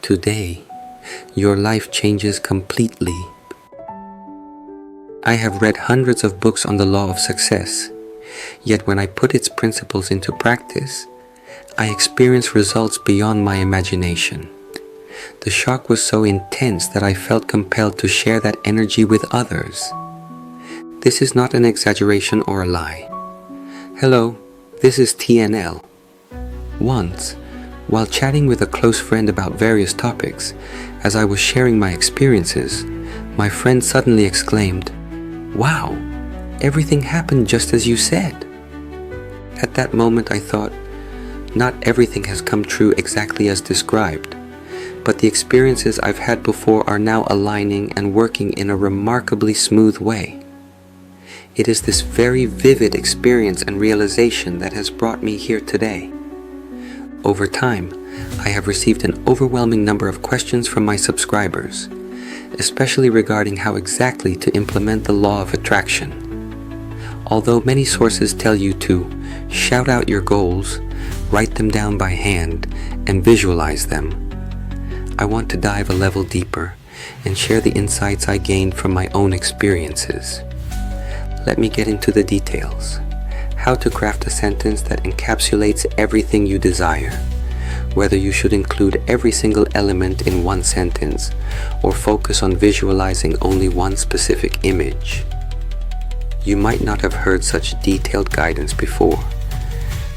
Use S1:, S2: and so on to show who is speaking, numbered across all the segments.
S1: Today, your life changes completely. I have read hundreds of books on the law of success, yet when I put its principles into practice, I experienced results beyond my imagination. The shock was so intense that I felt compelled to share that energy with others. This is not an exaggeration or a lie. Hello, this is TNL. Once, while chatting with a close friend about various topics, as I was sharing my experiences, my friend suddenly exclaimed, "Wow, everything happened just as you said." At that moment I thought, not everything has come true exactly as described, but the experiences I've had before are now aligning and working in a remarkably smooth way. It is this very vivid experience and realization that has brought me here today. Over time, I have received an overwhelming number of questions from my subscribers, especially regarding how exactly to implement the law of attraction. Although many sources tell you to shout out your goals, write them down by hand, and visualize them, I want to dive a level deeper and share the insights I gained from my own experiences. Let me get into the details. How to craft a sentence that encapsulates everything you desire, whether you should include every single element in one sentence or focus on visualizing only one specific image. You might not have heard such detailed guidance before.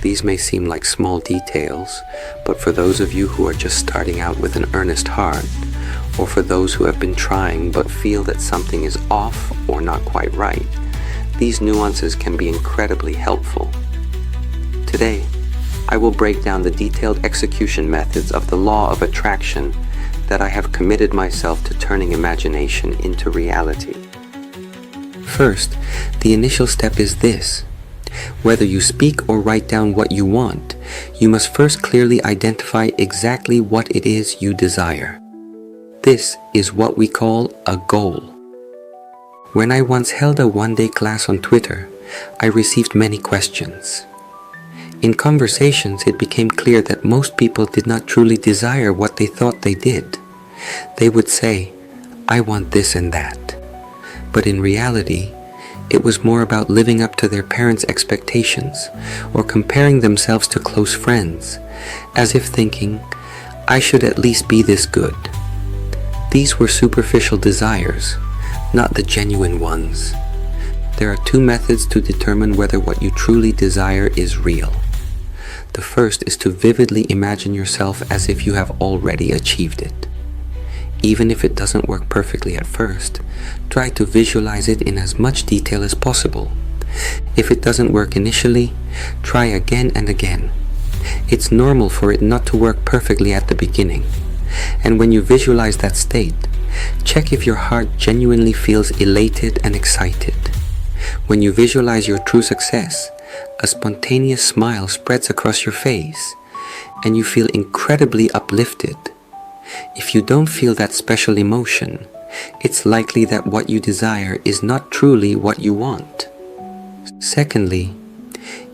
S1: These may seem like small details, but for those of you who are just starting out with an earnest heart, or for those who have been trying but feel that something is off or not quite right, these nuances can be incredibly helpful. Today, I will break down the detailed execution methods of the law of attraction that I have committed myself to turning imagination into reality. First, the initial step is this. Whether you speak or write down what you want, you must first clearly identify exactly what it is you desire. This is what we call a goal. When I once held a one-day class on Twitter, I received many questions. In conversations, it became clear that most people did not truly desire what they thought they did. They would say, "I want this and that." But in reality, it was more about living up to their parents' expectations or comparing themselves to close friends, as if thinking, "I should at least be this good." These were superficial desires, not the genuine ones. There are two methods to determine whether what you truly desire is real. The first is to vividly imagine yourself as if you have already achieved it. Even if it doesn't work perfectly at first, try to visualize it in as much detail as possible. If it doesn't work initially, try again and again. It's normal for it not to work perfectly at the beginning. And when you visualize that state, check if your heart genuinely feels elated and excited. When you visualize your true success, a spontaneous smile spreads across your face, and you feel incredibly uplifted. If you don't feel that special emotion, it's likely that what you desire is not truly what you want. Secondly,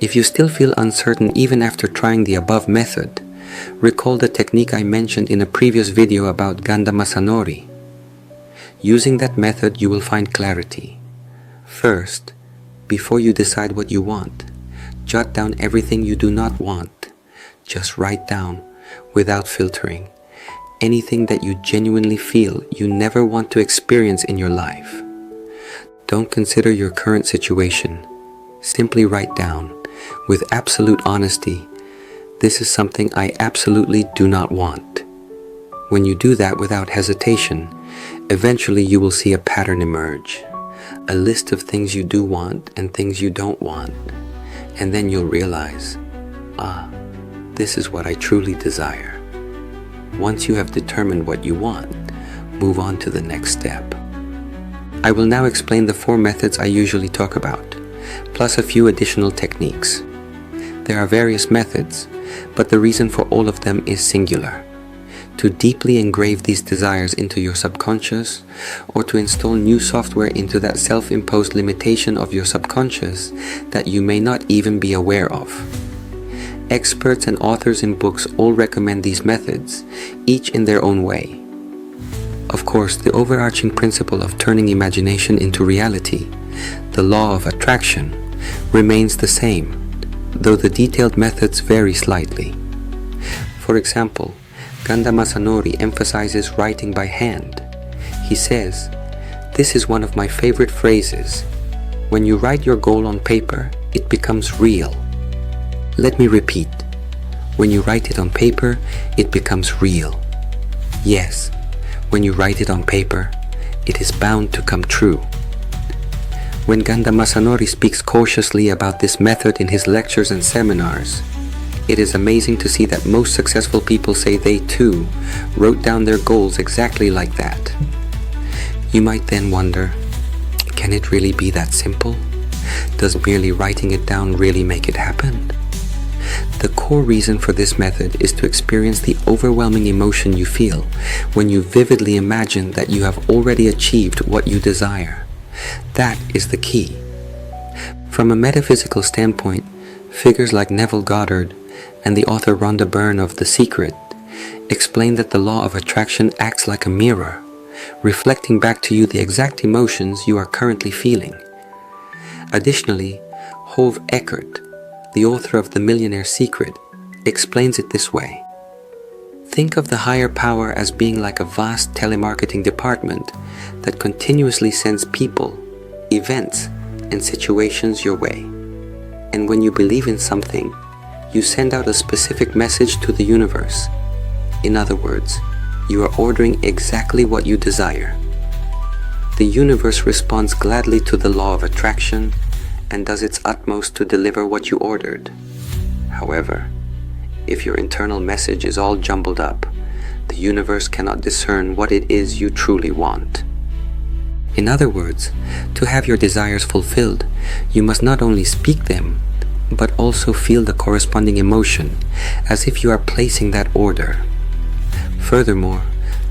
S1: if you still feel uncertain even after trying the above method, recall the technique I mentioned in a previous video about Ganda Masanori. Using that method, you will find clarity. First, before you decide what you want, jot down everything you do not want. Just write down, without filtering, anything that you genuinely feel you never want to experience in your life. Don't consider your current situation. Simply write down, with absolute honesty, "This is something I absolutely do not want." When you do that without hesitation, eventually you will see a pattern emerge, a list of things you do want and things you don't want, and then you'll realize, this is what I truly desire. Once you have determined what you want, move on to the next step. I will now explain the 4 methods I usually talk about, plus a few additional techniques. There are various methods, but the reason for all of them is singular: to deeply engrave these desires into your subconscious, or to install new software into that self-imposed limitation of your subconscious that you may not even be aware of. Experts and authors in books all recommend these methods, each in their own way. Of course, the overarching principle of turning imagination into reality, the law of attraction, remains the same, though the detailed methods vary slightly. For example, Ganda Masanori emphasizes writing by hand. He says, "This is one of my favorite phrases. When you write your goal on paper, it becomes real." Let me repeat. When you write it on paper, it becomes real. Yes, when you write it on paper, it is bound to come true. When Ganda Masanori speaks cautiously about this method in his lectures and seminars, it is amazing to see that most successful people say they too wrote down their goals exactly like that. You might then wonder, can it really be that simple? Does merely writing it down really make it happen? The core reason for this method is to experience the overwhelming emotion you feel when you vividly imagine that you have already achieved what you desire. That is the key. From a metaphysical standpoint, figures like Neville Goddard and the author Rhonda Byrne of The Secret explain that the law of attraction acts like a mirror, reflecting back to you the exact emotions you are currently feeling. Additionally, Hove Eckert, the author of The Millionaire Secret, explains it this way. Think of the higher power as being like a vast telemarketing department that continuously sends people, events, and situations your way. And when you believe in something, you send out a specific message to the universe. In other words, you are ordering exactly what you desire. The universe responds gladly to the law of attraction and does its utmost to deliver what you ordered. However, if your internal message is all jumbled up, the universe cannot discern what it is you truly want. In other words, to have your desires fulfilled, you must not only speak them, but also feel the corresponding emotion, as if you are placing that order. Furthermore,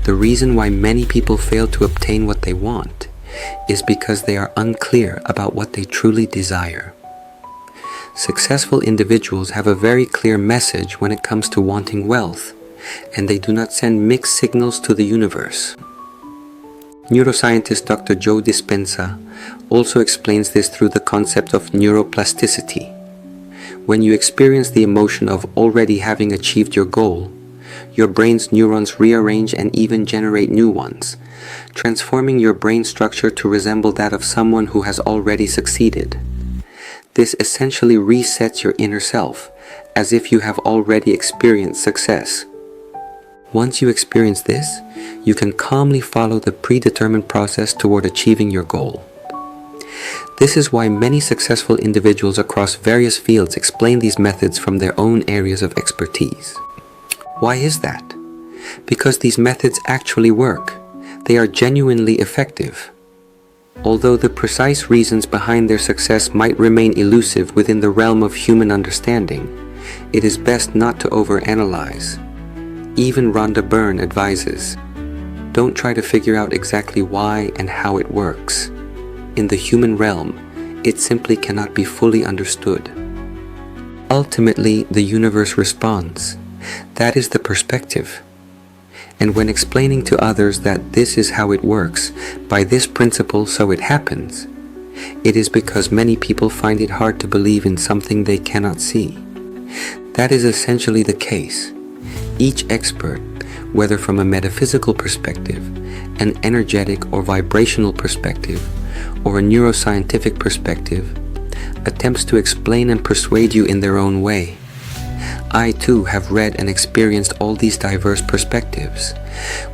S1: the reason why many people fail to obtain what they want is because they are unclear about what they truly desire. Successful individuals have a very clear message when it comes to wanting wealth, and they do not send mixed signals to the universe. Neuroscientist Dr. Joe Dispenza also explains this through the concept of neuroplasticity. When you experience the emotion of already having achieved your goal, your brain's neurons rearrange and even generate new ones, transforming your brain structure to resemble that of someone who has already succeeded. This essentially resets your inner self, as if you have already experienced success. Once you experience this, you can calmly follow the predetermined process toward achieving your goal. This is why many successful individuals across various fields explain these methods from their own areas of expertise. Why is that? Because these methods actually work. They are genuinely effective. Although the precise reasons behind their success might remain elusive within the realm of human understanding, it is best not to overanalyze. Even Rhonda Byrne advises, don't try to figure out exactly why and how it works. In the human realm, it simply cannot be fully understood. Ultimately, the universe responds. That is the perspective. And when explaining to others that this is how it works, by this principle so it happens, it is because many people find it hard to believe in something they cannot see. That is essentially the case. Each expert, whether from a metaphysical perspective, an energetic or vibrational perspective, or a neuroscientific perspective, attempts to explain and persuade you in their own way. I too have read and experienced all these diverse perspectives,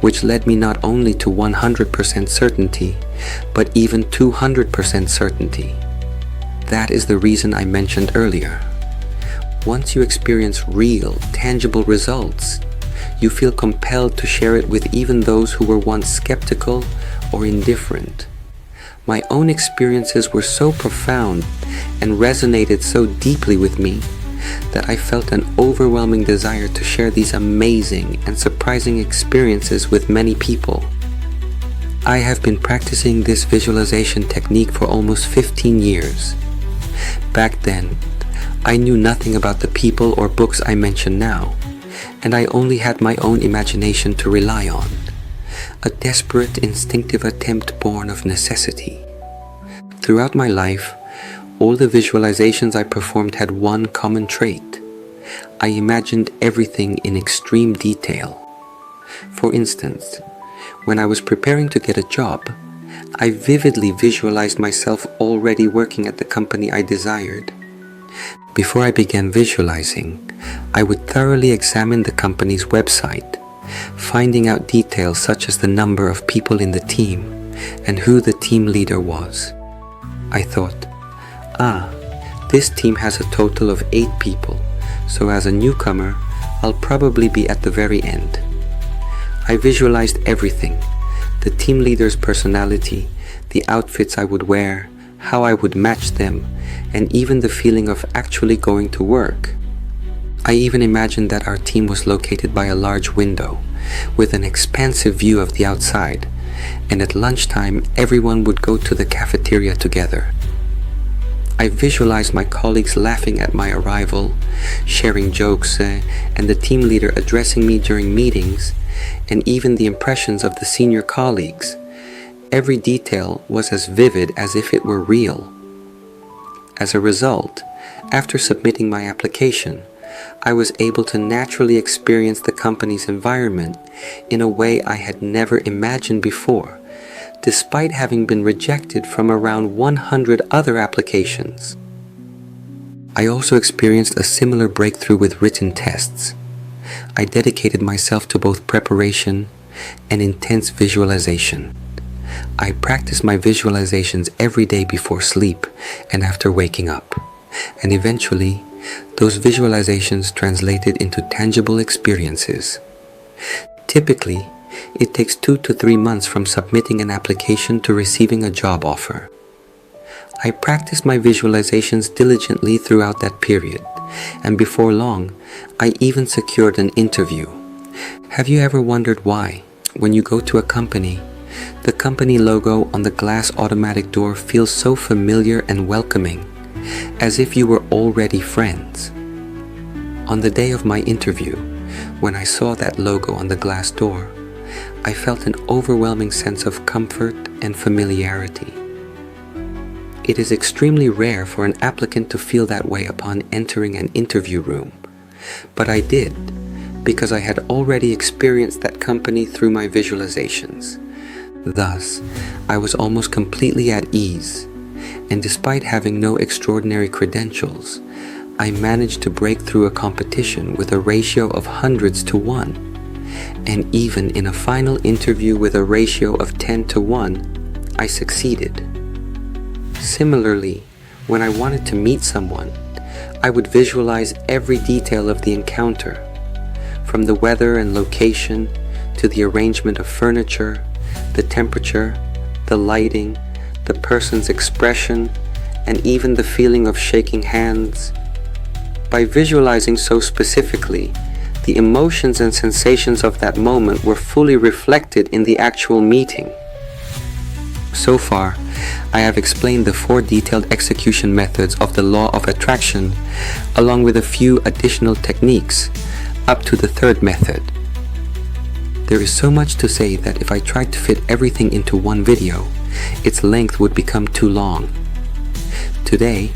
S1: which led me not only to 100% certainty, but even 200% certainty. That is the reason I mentioned earlier. Once you experience real, tangible results, you feel compelled to share it with even those who were once skeptical or indifferent. My own experiences were so profound and resonated so deeply with me that I felt an overwhelming desire to share these amazing and surprising experiences with many people. I have been practicing this visualization technique for almost 15 years. Back then, I knew nothing about the people or books I mention now, and I only had my own imagination to rely on, a desperate, instinctive attempt born of necessity. Throughout my life, all the visualizations I performed had one common trait. I imagined everything in extreme detail. For instance, when I was preparing to get a job, I vividly visualized myself already working at the company I desired. Before I began visualizing, I would thoroughly examine the company's website, finding out details such as the number of people in the team and who the team leader was. I thought, this team has a total of 8 people, so as a newcomer, I'll probably be at the very end. I visualized everything: the team leader's personality, the outfits I would wear, how I would match them, and even the feeling of actually going to work. I even imagined that our team was located by a large window, with an expansive view of the outside, and at lunchtime everyone would go to the cafeteria together. I visualized my colleagues laughing at my arrival, sharing jokes, and the team leader addressing me during meetings, and even the impressions of the senior colleagues. Every detail was as vivid as if it were real. As a result, after submitting my application, I was able to naturally experience the company's environment in a way I had never imagined before, despite having been rejected from around 100 other applications. I also experienced a similar breakthrough with written tests. I dedicated myself to both preparation and intense visualization. I practiced my visualizations every day before sleep and after waking up, and eventually, those visualizations translated into tangible experiences. Typically, it takes 2 to 3 months from submitting an application to receiving a job offer. I practiced my visualizations diligently throughout that period, and before long, I even secured an interview. Have you ever wondered why, when you go to a company, the company logo on the glass automatic door feels so familiar and welcoming, as if you were already friends? On the day of my interview, when I saw that logo on the glass door, I felt an overwhelming sense of comfort and familiarity. It is extremely rare for an applicant to feel that way upon entering an interview room, but I did, because I had already experienced that company through my visualizations. Thus, I was almost completely at ease, and despite having no extraordinary credentials, I managed to break through a competition with a ratio of hundreds to 1, and even in a final interview with a ratio of 10 to 1, I succeeded. Similarly, when I wanted to meet someone, I would visualize every detail of the encounter, from the weather and location to the arrangement of furniture, the temperature, the lighting, the person's expression, and even the feeling of shaking hands. By visualizing so specifically, the emotions and sensations of that moment were fully reflected in the actual meeting. So far, I have explained the 4 detailed execution methods of the law of attraction, along with a few additional techniques, up to the 3rd method. There is so much to say that if I tried to fit everything into one video, its length would become too long. Today,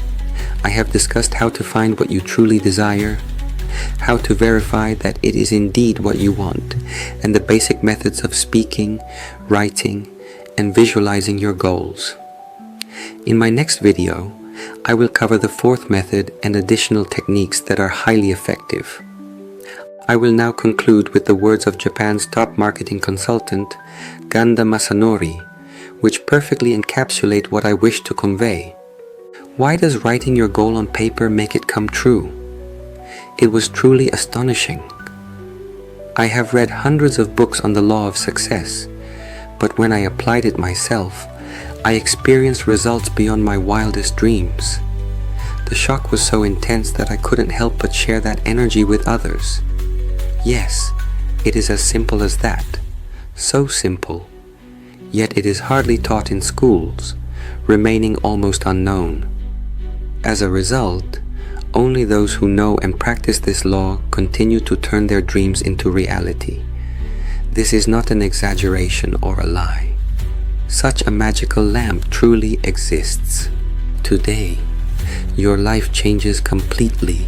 S1: I have discussed how to find what you truly desire, how to verify that it is indeed what you want, and the basic methods of speaking, writing, and visualizing your goals. In my next video, I will cover the 4th method and additional techniques that are highly effective. I will now conclude with the words of Japan's top marketing consultant, Ganda Masanori, which perfectly encapsulate what I wish to convey. Why does writing your goal on paper make it come true? It was truly astonishing. I have read hundreds of books on the law of success, but when I applied it myself, I experienced results beyond my wildest dreams. The shock was so intense that I couldn't help but share that energy with others. Yes, it is as simple as that. So simple. Yet it is hardly taught in schools, remaining almost unknown. As a result, Only those who know and practice this law continue to turn their dreams into reality. This is not an exaggeration or a lie. Such a magical lamp truly exists. Today, your life changes completely